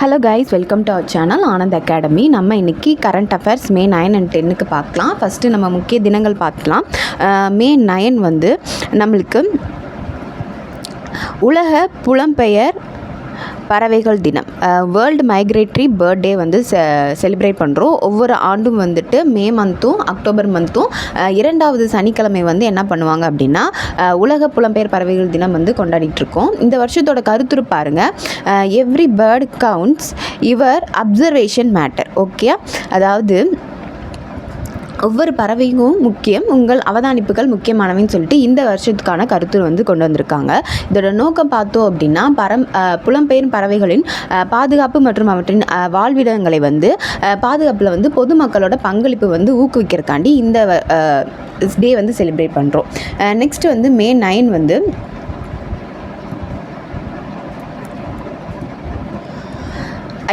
Hello guys, welcome to our channel Anand academy. நம்ம இன்றைக்கி current affairs May 9 and 10க்கு பார்க்கலாம். ஃபஸ்ட்டு நம்ம முக்கிய தினங்கள் பார்க்கலாம். மே 9 வந்து நம்மளுக்கு உலக புலம்பெயர் பறவைகள் தினம், வேர்ல்டு மைக்ரேட்டரி பேர்த்டே வந்து செலிப்ரேட் பண்ணுறோம். ஒவ்வொரு ஆண்டும் வந்துட்டு மே மந்த்தும் அக்டோபர் மந்த்தும் 2வது சனிக்கிழமை வந்து என்ன பண்ணுவாங்க அப்படின்னா உலக புலம்பெயர் பறவைகள் தினம் வந்து கொண்டாடிட்டுருக்கோம். இந்த வருஷத்தோட கருத்துரு பாருங்கள், every bird counts your observation matter. Okay, அதாவது ஒவ்வொரு பறவையும் முக்கியம், உங்கள் அவதானிப்புகள் முக்கியமானவைன்னு சொல்லிட்டு இந்த வருஷத்துக்கான கருத்து வந்து கொண்டு வந்திருக்காங்க. இதோட நோக்கம் பார்த்தோம் அப்படின்னா புலம்பெயரும் பறவைகளின் பாதுகாப்பு மற்றும் அவற்றின் வாழ்விடங்களை வந்து பாதுகாப்பில் வந்து பொதுமக்களோட பங்களிப்பு வந்து ஊக்குவிக்கிறதுக்காண்டி இந்த டே வந்து செலிப்ரேட் பண்ணுறோம். நெக்ஸ்ட் வந்து மே 9 வந்து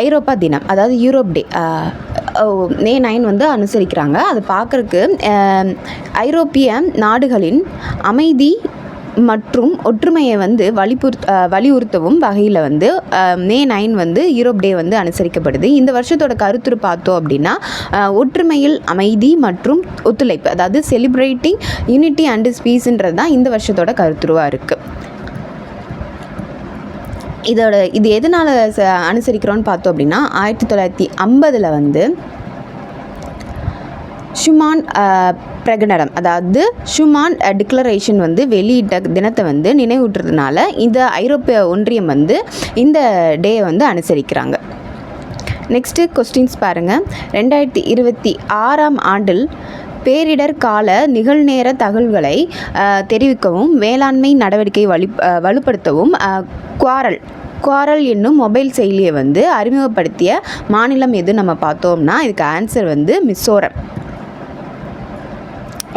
ஐரோப்பா தினம், அதாவது யூரோப் டே மே 9 வந்து அனுசரிக்கிறாங்க. அது பார்க்குறக்கு ஐரோப்பிய நாடுகளின் அமைதி மற்றும் ஒற்றுமையை வந்து வலியுறுத்தவும் வகையில் வந்து மே 9 வந்து யூரோப் டே வந்து அனுசரிக்கப்படுது. இந்த வருஷத்தோட கருத்துரு பார்த்தோம் அப்படின்னா ஒற்றுமையில் அமைதி மற்றும் ஒத்துழைப்பு, அதாவது செலிப்ரேட்டிங் யூனிட்டி அண்ட் பீஸ்ன்றது தான் இந்த வருஷத்தோட கருத்துருவாக இருக்குது. இது எதனால் அனுசரிக்கிறோன்னு பார்த்தோம் அப்படின்னா 1950 வந்து ஷுமான் பிரகடனம், அதாவது ஷுமான் டிக்ளரேஷன் வந்து வெளியிட்ட தினத்தை வந்து நினைவூட்டுறதுனால இந்த ஐரோப்பிய ஒன்றியம் வந்து இந்த டே வந்து அனுசரிக்கிறாங்க. நெக்ஸ்ட்டு கொஸ்டின்ஸ் பாருங்கள். 2026 ஆண்டில் பேரிடர் கால நிகழ்நேர தகவல்களை தெரிவிக்கவும் வேளாண்மை நடவடிக்கை வலுப்படுத்தவும் குவாரல் என்னும் மொபைல் செயலியை வந்து அறிமுகப்படுத்திய மாநிலம் எது நம்ம பார்த்தோம்னா இதுக்கு ஆன்சர் வந்து மிசோரம்.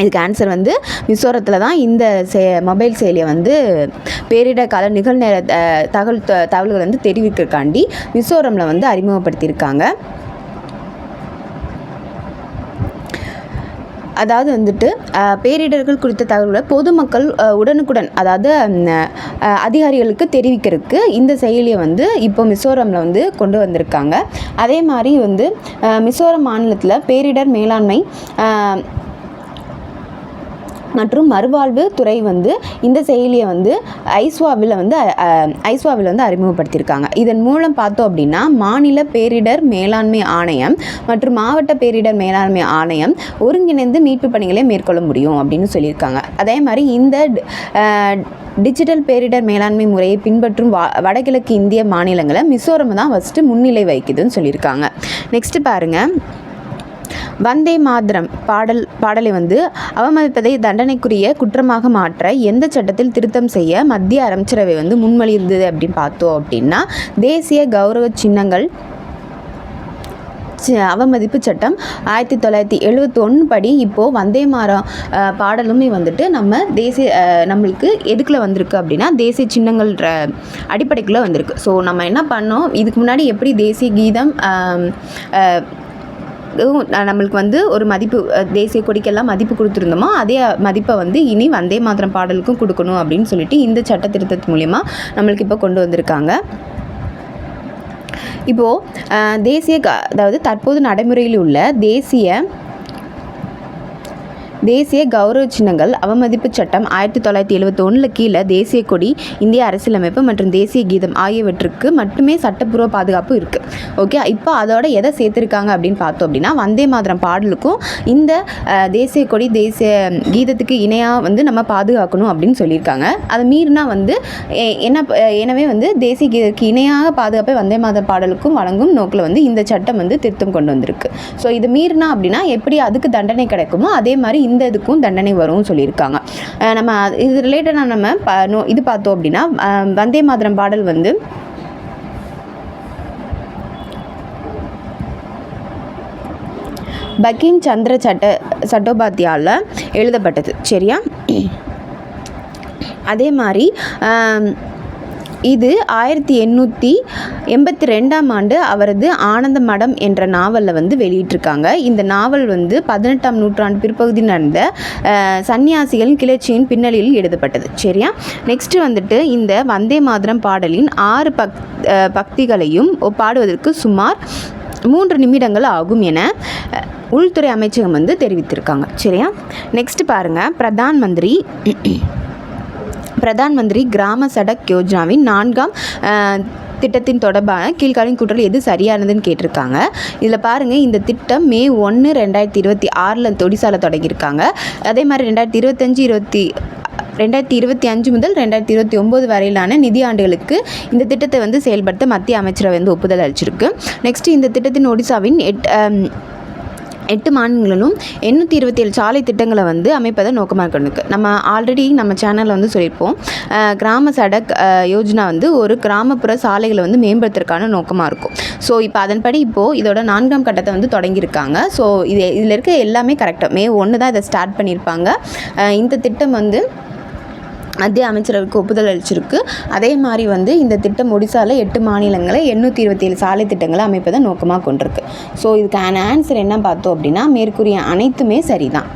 இதுக்கு ஆன்சர் வந்து மிசோரத்தில் தான் இந்த மொபைல் செயலியை வந்து பேரிடர் கால நிகழ்நேர தகவல்களை வந்து தெரிவிக்கிறதுக்காண்டி மிசோரமில் வந்து அறிமுகப்படுத்தியிருக்காங்க. அதாவது வந்துட்டு பேரிடர்கள் குறித்த தகவல்களை பொதுமக்கள் உடனுக்குடன், அதாவது அதிகாரிகளுக்கு தெரிவிக்கிறதுக்கு இந்த செயலியை வந்து இப்போ மிசோரமில் வந்து கொண்டு வந்திருக்காங்க. அதே மாதிரி வந்து மிசோரம் மாநிலத்தில் பேரிடர் மேலாண்மை மற்றும் மறுவாழ்வு துறை வந்து இந்த செயலியை வந்து ஐஸ்வாவில் வந்து அறிமுகப்படுத்தியிருக்காங்க. இதன் மூலம் பார்த்தோம் அப்படின்னா மாநில பேரிடர் மேலாண்மை ஆணையம் மற்றும் மாவட்ட பேரிடர் மேலாண்மை ஆணையம் ஒருங்கிணைந்து மீட்பு பணிகளை மேற்கொள்ள முடியும் அப்படின்னு சொல்லியிருக்காங்க. அதே மாதிரி இந்த டிஜிட்டல் பேரிடர் மேலாண்மை முறையை பின்பற்றும் வடகிழக்கு இந்திய மாநிலங்களை மிசோரம் தான் ஃபஸ்ட்டு முன்னிலை வகிக்குதுன்னு சொல்லியிருக்காங்க. நெக்ஸ்ட்டு பாருங்கள், வந்தே மாதரம் பாடலை வந்து அவமதிப்பதை தண்டனைக்குரிய குற்றமாக மாற்ற எந்த சட்டத்தில் திருத்தம் செய்ய மத்திய அமைச்சரவை வந்து முன்மொழிந்தது அப்படின்னு பார்த்தோம் அப்படின்னா தேசிய கௌரவ சின்னங்கள் அவமதிப்பு சட்டம் 1971 படி இப்போது வந்தே மாதரம் பாடலுமே வந்துட்டு நம்மளுக்கு எதுக்குள்ள வந்திருக்கு அப்படின்னா தேசிய சின்னங்கள்ன்ற அடிப்படைக்குள்ளே வந்திருக்கு. ஸோ நம்ம என்ன பண்ணோம், இதுக்கு முன்னாடி எப்படி தேசிய கீதம் நம்மளுக்கு வந்து ஒரு மதிப்பு, தேசிய கொடிக்கெல்லாம் மதிப்பு கொடுத்துருந்தோமோ அதே மதிப்பை வந்து இனி வந்தே மாதரம் பாடலுக்கும் கொடுக்கணும் அப்படின்னு சொல்லிட்டு இந்த சட்ட திருத்தத்து மூலிமா நம்மளுக்கு இப்போ கொண்டு வந்திருக்காங்க. இப்போது அதாவது தற்போது நடைமுறையில் உள்ள தேசிய கௌரவ சின்னங்கள் அவமதிப்பு சட்டம் 1971 கீழே தேசிய கொடி, இந்திய அரசியலமைப்பு மற்றும் தேசிய கீதம் ஆகியவற்றுக்கு மட்டுமே சட்டப்பூர்வ பாதுகாப்பு இருக்குது. ஓகே, இப்போ அதோட எதை சேர்த்துருக்காங்க அப்படின்னு பார்த்தோம் அப்படின்னா வந்தே மாதரம் பாடலுக்கும் இந்த தேசிய கொடி, தேசிய கீதத்துக்கு இணையாக வந்து நம்ம பாதுகாக்கணும் அப்படின்னு சொல்லியிருக்காங்க. அதை மீறினா வந்து எனவே வந்து தேசிய கீதத்துக்கு இணையாக பாதுகாப்பை வந்தே மாதரம் பாடலுக்கும் வழங்கும் நோக்கில் வந்து இந்த சட்டம் வந்து திருத்தம் கொண்டு வந்திருக்கு. ஸோ இது மீறினா அப்படின்னா எப்படி அதுக்கு தண்டனை கிடைக்குமோ அதே மாதிரி இந்த இதுக்கும் தண்டனை வரும்னு சொல்லியிருக்காங்க. நம்ம இது ரிலேட்டடாக நம்ம இது பார்த்தோம் அப்படின்னா வந்தே மாதரம் பாடல் வந்து பங்கிம் சந்திர சட்டோபாத்யாயால் எழுதப்பட்டது. சரியா? அதே மாதிரி இது 1882ஆம் ஆண்டு அவரது ஆனந்த மடம் என்ற நாவலில் வந்து வெளியிட்டிருக்காங்க. இந்த நாவல் வந்து 18ஆம் நூற்றாண்டு பிற்பகுதி நடந்த சன்னியாசிகளின் கிளர்ச்சியின் பின்னணியில் எழுதப்பட்டது. சரியா? நெக்ஸ்ட்டு வந்துட்டு இந்த வந்தே மாதரம் பாடலின் 6 பக்திகளையும் பாடுவதற்கு சுமார் 3 நிமிடங்கள் ஆகும் என உள்துறை அமைச்சகம் வந்து தெரிவித்திருக்காங்க. சரியா? நெக்ஸ்ட் பாருங்கள், பிரதான் மந்திரி கிராம சடக் யோஜனாவின் 4ஆம் திட்டத்தின் தொடர்பான கீழ்காணும் கூற்றல் எது சரியானதுன்னு கேட்டிருக்காங்க. இதில் பாருங்கள், இந்த திட்டம் May 1, 2026 ஒடிசாவில் தொடங்கியிருக்காங்க. அதே மாதிரி 2025 முதல் 2029 வரையிலான நிதியாண்டுகளுக்கு இந்த திட்டத்தை வந்து செயல்படுத்த மத்திய அமைச்சரவை வந்து ஒப்புதல் அளிச்சிருக்கு. நெக்ஸ்ட், இந்த திட்டத்தின் ஒடிசாவின் 8 மாநிலங்களிலும் 827 சாலை திட்டங்களை வந்து அமைப்பதை நோக்கமாக கொண்டிருக்கு. நம்ம ஆல்ரெடி நம்ம சேனலில் வந்து சொல்லியிருப்போம், கிராம சடக் யோஜனா வந்து ஒரு கிராமப்புற சாலைகளை வந்து மேம்படுத்துறதுக்கான நோக்கமாக இருக்கும். ஸோ இப்போ அதன்படி இப்போது இதோட 4ஆம் கட்டத்தை வந்து தொடங்கியிருக்காங்க. ஸோ இதில் இருக்க எல்லாமே கரெக்டாக May 1 தான் இதை ஸ்டார்ட் பண்ணியிருப்பாங்க. இந்த திட்டம் வந்து மத்திய அமைச்சரவைக்கு ஒப்புதல் அளிச்சிருக்கு. அதே மாதிரி வந்து இந்த திட்டம் ஒடிசாவில் 8 மாநிலங்களை 827 சாலை திட்டங்களை அமைப்பதை நோக்கமாக கொண்டிருக்கு. ஸோ இதுக்கான ஆன்சர் என்ன பார்த்தோம் அப்படின்னா, மேற்கூறிய அனைத்துமே சரிதான்.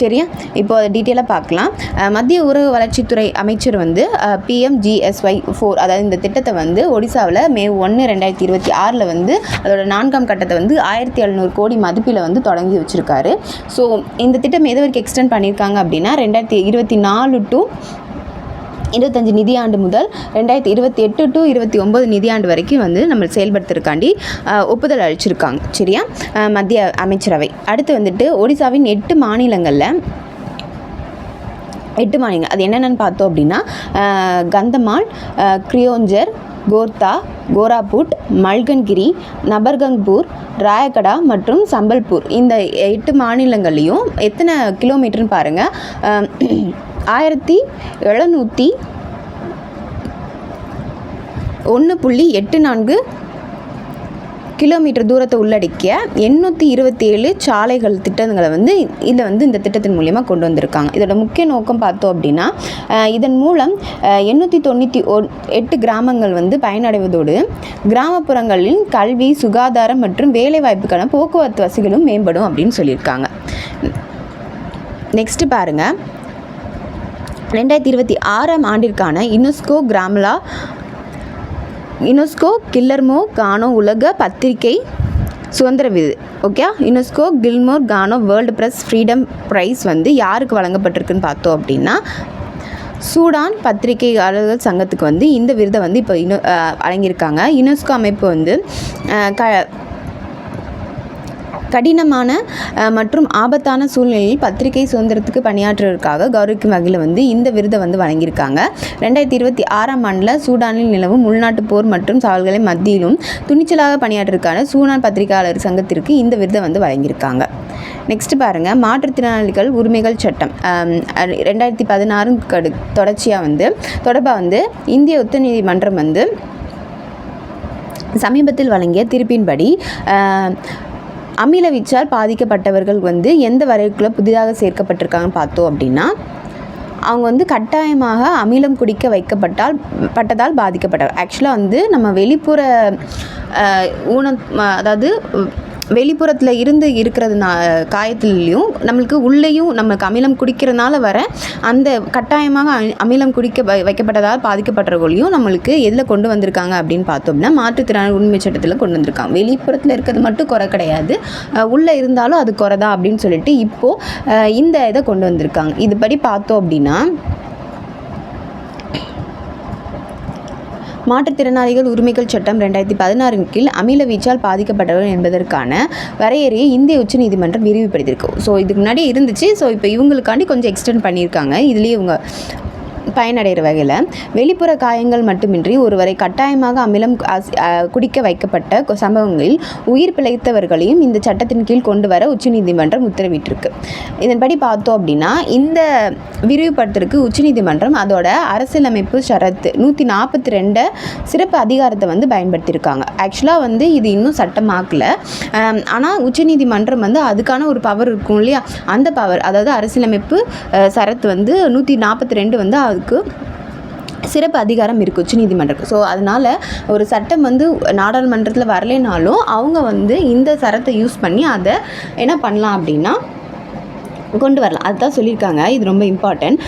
சரியா? இப்போ அதை டீட்டெயிலாக பார்க்கலாம். மத்திய ஊரக வளர்ச்சித்துறை அமைச்சர் வந்து PMGSY 4, அதாவது இந்த திட்டத்தை வந்து ஒடிசாவில் May 1, 2026 வந்து அதோட 4ஆம் கட்டத்தை வந்து 1700 கோடி மதிப்பில் வந்து தொடங்கி வச்சுருக்காரு. ஸோ இந்த திட்டம் எது வரைக்கும் எக்ஸ்டெண்ட் பண்ணியிருக்காங்க அப்படின்னா 2024 to 25 நிதியாண்டு முதல் 2028 to 29 நிதியாண்டு வரைக்கும் வந்து நம்ம செயல்படுத்துறதுக்காண்டி ஒப்புதல் அளிச்சிருக்காங்க. சரியா? மத்திய அமைச்சரவை. அடுத்து வந்துட்டு ஒடிசாவின் 8 மாநிலங்களில் 8 மாநிலங்கள் அது என்னென்னு பார்த்தோம் அப்படின்னா, கந்தமால், கிரியோஞ்சர், கோர்த்தா, கோராபுட், மல்கன்கிரி, நபர்கங்பூர், ராயகடா மற்றும் சம்பல்பூர். இந்த 8 மாநிலங்கள்லேயும் எத்தனை கிலோமீட்டர்னு பாருங்கள், 1701.84 கிலோமீட்டர் தூரத்தை உள்ளடக்கிய 827 சாலைகள் திட்டங்களை வந்து இதில் வந்து இந்த திட்டத்தின் மூலமாக கொண்டு வந்திருக்காங்க. இதோட முக்கிய நோக்கம் பார்த்தோம் அப்படின்னா, இதன் மூலம் 898 கிராமங்கள் வந்து பயனடைவதோடு கிராமப்புறங்களில் கல்வி, சுகாதாரம் மற்றும் வேலைவாய்ப்புக்கான போக்குவரத்து வசதிகளும் மேம்படும் அப்படின்னு சொல்லியிருக்காங்க. நெக்ஸ்ட்டு பாருங்கள், 2026ஆம் ஆண்டிற்கான யுனெஸ்கோ கில்லர்மோ கானோ உலக பத்திரிகை சுதந்திர விருது, ஓகே, யுனெஸ்கோ கில்மோர் கானோ வேர்ல்டு ப்ரெஸ் ஃப்ரீடம் ப்ரைஸ் வந்து யாருக்கு வழங்கப்பட்டிருக்குன்னு பார்த்தோம் அப்படின்னா, சூடான் பத்திரிகையாளர்கள் சங்கத்துக்கு வந்து இந்த விருதை வந்து இப்போ வழங்கியிருக்காங்க. யுனெஸ்கோ அமைப்பு வந்து கடினமான மற்றும் ஆபத்தான சூழ்நிலையில் பத்திரிகை சுதந்திரத்துக்கு பணியாற்றுவதற்காக கௌரவிக்கும் வகையில் வந்து இந்த விருதை வந்து வழங்கியிருக்காங்க. 2026ஆம் ஆண்டில் சூடானில் நிலவும் உள்நாட்டு போர் மற்றும் சவால்களை மத்தியிலும் துணிச்சலாக பணியாற்றுவதற்கான சூடான் பத்திரிகையாளர் சங்கத்திற்கு இந்த விருதை வந்து வழங்கியிருக்காங்க. நெக்ஸ்ட் பாருங்கள், மாற்றுத்திறனாளிகள் உரிமைகள் சட்டம் 2016 தொடர்பாக வந்து இந்திய உச்சநீதிமன்றம் வந்து சமீபத்தில் வழங்கிய தீர்ப்பின்படி அமிலவீச்சால் பாதிக்கப்பட்டவர்கள் வந்து எந்த வரைக்குள்ள புதிதாக சேர்க்கப்பட்டிருக்காங்கன்னு பார்த்தோம் அப்படின்னா, அவங்க வந்து கட்டாயமாக அமிலம் குடிக்க வைக்கப்பட்டதால் பாதிக்கப்பட்டவர். ஆக்சுவலாக வந்து நம்ம வெளிப்புற அதாவது வெளிப்புறத்தில் இருந்து இருக்கிறது காயத்துலேயும் நம்மளுக்கு உள்ளேயும் நம்மளுக்கு அமிலம் குடிக்கிறதுனால வர அந்த கட்டாயமாக அமிலம் குடிக்க வைக்கப்பட்டதால் பாதிக்கப்பட்டவர்களையும் நம்மளுக்கு எதில் கொண்டு வந்திருக்காங்க அப்படின்னு பார்த்தோம்னா, மாற்றுத்திறனாளி உரிமை சட்டத்தில் கொண்டு வந்திருக்காங்க. வெளிப்புறத்தில் இருக்கிறது மட்டும் குறை கிடையாது, உள்ளே இருந்தாலும் அது குறை தான் அப்படின்னு சொல்லிட்டு இப்போது இந்த இதை கொண்டு வந்திருக்காங்க. இதுபடி பார்த்தோம் அப்படின்னா, மாற்றுத்திறனாளிகள் உரிமைகள் சட்டம் 2016 கீழ் அமில வீச்சால் பாதிக்கப்பட்டவர் என்பதற்கான வரையறையை இந்திய உச்சநீதிமன்றம் விரிவுபடுத்தியிருக்கு. ஸோ இதுக்கு முன்னாடி இருந்துச்சு, ஸோ இப்போ இவங்களுக்காண்டி கொஞ்சம் எக்ஸ்டெண்ட் பண்ணியிருக்காங்க. இதுலேயே இவங்க பயனடைகிற வகையில் வெளிப்புற காயங்கள் மட்டுமின்றி ஒருவரை கட்டாயமாக அமிலம் குடிக்க வைக்கப்பட்ட சம்பவங்களில் உயிர் பிழைத்தவர்களையும் இந்த சட்டத்தின் கீழ் கொண்டு வர உச்சநீதிமன்றம் உத்தரவிட்டிருக்கு. இதன்படி பார்த்தோம் அப்படின்னா, இந்த விரிவுபடுத்துறதுக்கு உச்சநீதிமன்றம் அதோட அரசியலமைப்பு ஷரத்து 142 சிறப்பு அதிகாரத்தை வந்து பயன்படுத்தியிருக்காங்க. ஆக்சுவலாக வந்து இது இன்னும் சட்டமாக்கல, ஆனால் உச்சநீதிமன்றம் வந்து அதுக்கான ஒரு பவர் இருக்கும் இல்லையா, அந்த பவர், அதாவது அரசியலமைப்பு ஷரத்து வந்து 142 வந்து அதுக்கு சிறப்பு அதிகாரம் இருக்குது உச்சநீதிமன்றத்துக்கு. ஸோ அதனால் ஒரு சட்டம் வந்து நாடாளுமன்றத்தில் வரலைனாலும் அவங்க வந்து இந்த சரத்தை யூஸ் பண்ணி அதை என்ன பண்ணலாம் அப்படின்னா கொண்டு வரலாம். அதுதான் சொல்லியிருக்காங்க. இது ரொம்ப இம்பார்ட்டன்ட்.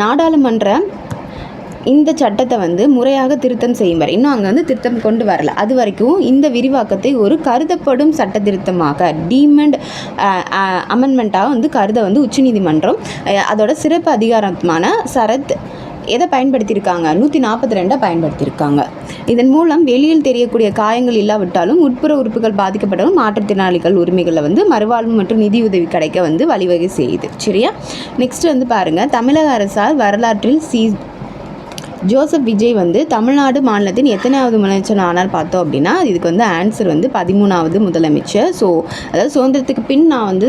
நாடாளுமன்ற இந்த சட்டத்தை வந்து முறையாக திருத்தம் செய்யும் வரை இன்னும் அங்கே வந்து திருத்தம் கொண்டு வரல. அது வரைக்கும் இந்த விரிவாக்கத்தை ஒரு கருதப்படும் சட்ட திருத்தமாக டீமண்ட் அமெண்ட்மெண்ட்டாக வந்து கருத வந்து உச்சநீதிமன்றம் அதோட சிறப்பு அதிகாரமான சரத் எதை பயன்படுத்தியிருக்காங்க 142 பயன்படுத்தியிருக்காங்க. இதன் மூலம் வெளியில் தெரியக்கூடிய காயங்கள் இல்லாவிட்டாலும் உட்புற உறுப்புகள் பாதிக்கப்பட்டாலும் மாற்றுத்திறனாளிகள் உரிமைகளில் வந்து மறுவாழ்வு மற்றும் நிதி உதவி கிடைக்க வந்து வழிவகை செய்யுது. சரியா? நெக்ஸ்ட் வந்து பாருங்கள், தமிழக அரசால் வரலாற்றில் ஜோசப் விஜய் வந்து தமிழ்நாடு மாநிலத்தின் எத்தனையாவது முதலமைச்சர் ஆனார் பார்த்தோம் அப்படின்னா இதுக்கு வந்து ஆன்சர் வந்து 13வது முதலமைச்சர். ஸோ அதாவது சுதந்திரத்துக்கு பின் நான் வந்து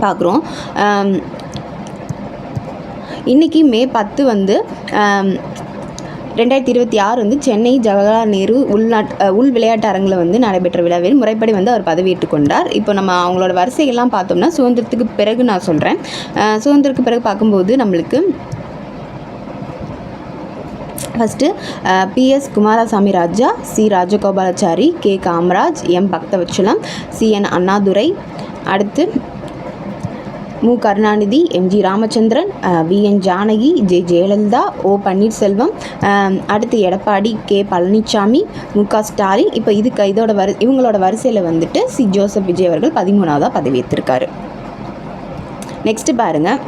பார்க்குறோம். இன்றைக்கி மே 10 வந்து 2026 வந்து சென்னை ஜவஹர்லால் நேரு உள் விளையாட்டு அரங்கில் வந்து நடைபெற்ற விழாவில் முறைப்படி வந்து அவர் பதவியேற்றுக் கொண்டார். இப்போ நம்ம அவங்களோட வரிசையெல்லாம் பார்த்தோம்னா சுதந்திரத்துக்கு பிறகு நான் சொல்கிறேன். சுதந்திரத்துக்கு பிறகு பார்க்கும்போது நம்மளுக்கு first PS Kumaraswamy Raja, C Rajagopalachari, K Kamaraj, M Bhaktavatsalam, CN Annadurai, அடுத்து Mu Karunanidhi, MG Ramachandran, VN Janaki, J Jayalalithaa, O Panneerselvam, அடுத்து எடப்பாடி, K பழனிசாமி, MK ஸ்டாலின். இப்போ இதோட இவங்களோட வரிசையில் வந்துட்டு C ஜோசப் விஜய் அவர்கள் 13வது பதவியேற்றிருக்காரு. நெக்ஸ்ட்டு பாருங்கள்,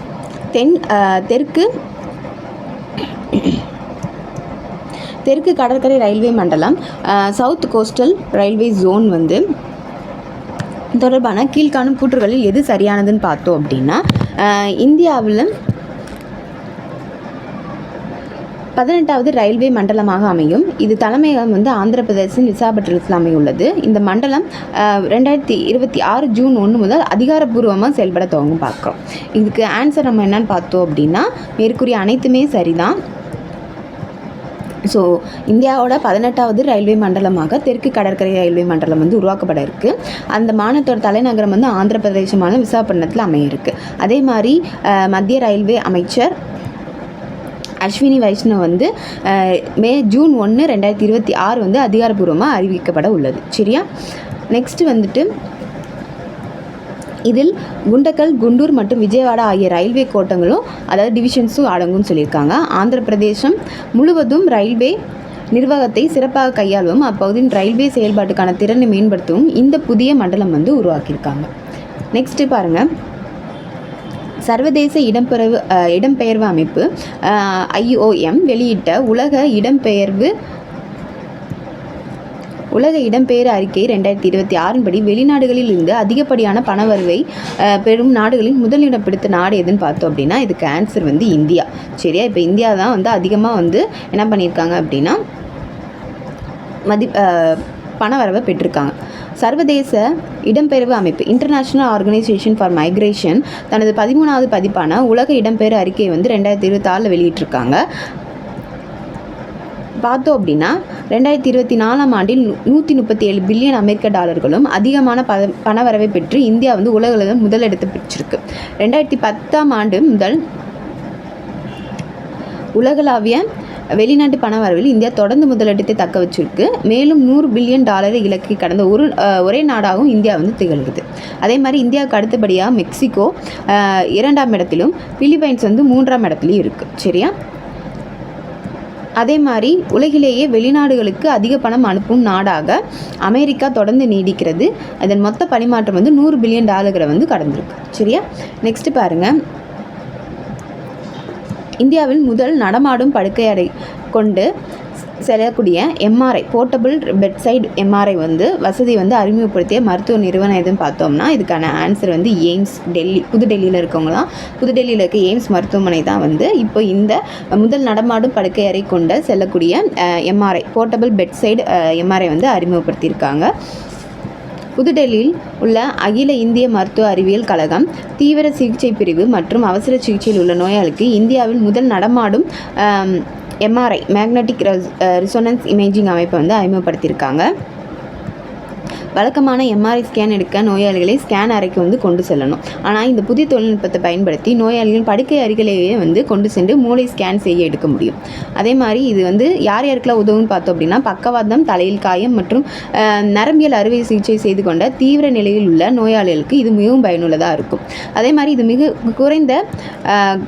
தெற்கு கடற்கரை ரயில்வே மண்டலம் சவுத் கோஸ்டல் ரயில்வே ஜோன் வந்து தொடர்பான கீழ்காணும் கூற்றுகளில் எது சரியானதுன்னு பார்த்தோம் அப்படின்னா இந்தியாவில் 18வது ரயில்வே மண்டலமாக அமையும். இது தலைமையகம் வந்து ஆந்திர பிரதேசத்தின் விசாகப்பட்டினத்தில் அமையுள்ளது. இந்த மண்டலம் 2026 ஜூன் 1 முதல் அதிகாரப்பூர்வமாக செயல்பட துவங்கும் பார்க்குறோம். இதுக்கு ஆன்சர் நம்ம என்னன்னு பார்த்தோம் அப்படின்னா மேற்கூறிய அனைத்துமே சரிதான். ஸோ இந்தியாவோட 18வது ரயில்வே மண்டலமாக தெற்கு கடற்கரை ரயில்வே மண்டலம் வந்து உருவாக்கப்பட இருக்குது. அந்த மாநிலத்தோட தலைநகரம் வந்து ஆந்திர பிரதேசமான விசாகப்பட்டினத்தில் அமைய இருக்குது. அதே மாதிரி மத்திய ரயில்வே அமைச்சர் அஸ்வினி வைஷ்ணவ் வந்து ஜூன் 1, 2026 வந்து அதிகாரப்பூர்வமாக அறிவிக்கப்பட உள்ளது. சரியா? நெக்ஸ்ட்டு வந்துட்டு இதில் குண்டக்கல், குண்டூர் மற்றும் விஜயவாடா ஆகிய ரயில்வே கோட்டங்களும் அதாவது டிவிஷன்ஸும் அடங்கும்னு சொல்லியிருக்காங்க. ஆந்திர பிரதேசம் முழுவதும் ரயில்வே நிர்வாகத்தை சிறப்பாக கையாளவும் அப்பகுதியின் ரயில்வே செயல்பாட்டுக்கான திறனை மேம்படுத்தவும் இந்த புதிய மண்டலம் வந்து உருவாக்கியிருக்காங்க. நெக்ஸ்ட்டு பாருங்கள், சர்வதேச இடம்பெயர்வு அமைப்பு IOM வெளியிட்ட உலக இடம்பெயர் அறிக்கை 2026 படி வெளிநாடுகளில் இருந்து அதிகப்படியான பணவரவை பெறும் நாடுகளில் முதலிடம் பிடித்த நாடு எதுன்னு பார்த்தோம் அப்படின்னா இதுக்கு ஆன்சர் வந்து இந்தியா. சரியா? இப்போ இந்தியா தான் வந்து அதிகமாக வந்து என்ன பண்ணியிருக்காங்க அப்படின்னா பணவரவை பெற்றிருக்காங்க. சர்வதேச இடம்பெயர்வு அமைப்பு இன்டர்நேஷ்னல் ஆர்கனைசேஷன் ஃபார் மைக்ரேஷன் தனது 13வது பதிப்பான உலக இடம்பெயர் அறிக்கையை வந்து 2026 வெளியிட்டிருக்காங்க. பார்த்தோம் அப்படின்னா 2024 ஆண்டில் 137 பில்லியன் அமெரிக்க டாலர்களும் அதிகமான பணவரவை பெற்று இந்தியா வந்து உலகளவில் முதலிடத்தை பெற்றிருக்கு. 2010 ஆண்டு முதல் உலகளாவிய வெளிநாட்டு பணவரவில் இந்தியா தொடர்ந்து முதலிடத்தை தக்க வச்சிருக்கு. மேலும் 100 பில்லியன் டாலரை இலக்கை கடந்த ஒரே நாடாகவும் இந்தியா வந்து திகழ்கிறது. அதே மாதிரி இந்தியாவுக்கு அடுத்தபடியாக மெக்சிகோ 2ஆம் இடத்திலும் பிலிப்பைன்ஸ் வந்து 3ஆம் இடத்துலையும் இருக்குது. சரியா? அதே மாதிரி உலகிலேயே வெளிநாடுகளுக்கு அதிக பணம் அனுப்பும் நாடாக அமெரிக்கா தொடர்ந்து நீடிக்கிறது. அதன் மொத்த பரிமாற்றம் வந்து 100 பில்லியன் டாலரை வந்து கடந்திருக்கு. சரியா? நெக்ஸ்ட் பாருங்கள், இந்தியாவில் முதல் நடமாடும் படுக்கை அறை கொண்டு செல்லக்கூடிய MRI போர்ட்டபிள் பெட்சைடு MRI வந்து வசதி வந்து அறிமுகப்படுத்திய மருத்துவ நிறுவனம் எதுன்னு பார்த்தோம்னா இதுக்கான ஆன்சர் வந்து எய்ம்ஸ். புதுடெல்லியில் இருக்கவங்களாம் புதுடெல்லியில் இருக்க எய்ம்ஸ் மருத்துவமனை தான் வந்து இப்போ இந்த முதல் நடமாடும் படுக்கை அறை கொண்ட செல்லக்கூடிய MRI போர்ட்டபிள் பெட்சைடு MRI வந்து அறிமுகப்படுத்தியிருக்காங்க. புதுடெல்லியில் உள்ள அகில இந்திய மருத்துவ அறிவியல் கழகம் தீவிர சிகிச்சை பிரிவு மற்றும் அவசர சிகிச்சையில் உள்ள நோயாளிக்கு இந்தியாவில் முதல் நடமாடும் MRI மேக்னெட்டிக் ரெசோனன்ஸ் இமேஜிங் அமைப்பை வந்து அறிமுகப்படுத்தியிருக்காங்க. வழக்கமான எம்ஆர்ஐ ஸ்கேன் எடுக்க நோயாளிகளை ஸ்கேன் அறைக்கு வந்து கொண்டு செல்லணும். ஆனால் இந்த புதிய தொழில்நுட்பத்தை பயன்படுத்தி நோயாளிகள் படுக்கை அருகிலேயே வந்து கொண்டு சென்று மூளை ஸ்கேன் செய்ய எடுக்க முடியும். அதே மாதிரி இது வந்து யார் யாருக்கெல்லாம் உதவும்னு பார்த்தோம் அப்படின்னா, பக்கவாதம், தலையில் காயம் மற்றும் நரம்பியல் அறுவை சிகிச்சை செய்து கொண்ட தீவிர நிலையில் உள்ள நோயாளிகளுக்கு இது மிகவும் பயனுள்ளதாக இருக்கும். அதே மாதிரி இது மிக குறைந்த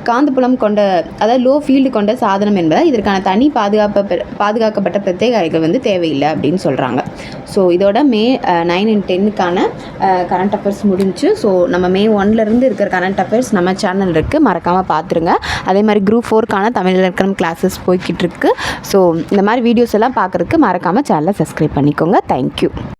காந்தப்புலம் கொண்ட, அதாவது லோ ஃபீல்டு கொண்ட சாதனம் என்பதால் இதற்கான தனி பாதுகாக்கப்பட்ட பிரத்யேக அறைகள் வந்து தேவையில்லை அப்படின்னு சொல்கிறாங்க. ஸோ இதோட மே 9 and 10க்கான கரண்ட் அஃபேர்ஸ் முடிஞ்சு. ஸோ நம்ம மே 1லேருந்து இருக்கிற கரண்ட் அஃபேர்ஸ் நம்ம சேனல் இருக்குது, மறக்காமல் பார்த்துருங்க. அதே மாதிரி குரூப் 4க்கான தமிழ் இலக்கணம் கிளாஸஸ் போய்கிட்டு இருக்கு. ஸோ இந்த மாதிரி வீடியோஸ் எல்லாம் பார்க்குறதுக்கு மறக்காமல் சேனலை சப்ஸ்கிரைப் பண்ணிக்கோங்க. தேங்க்யூ.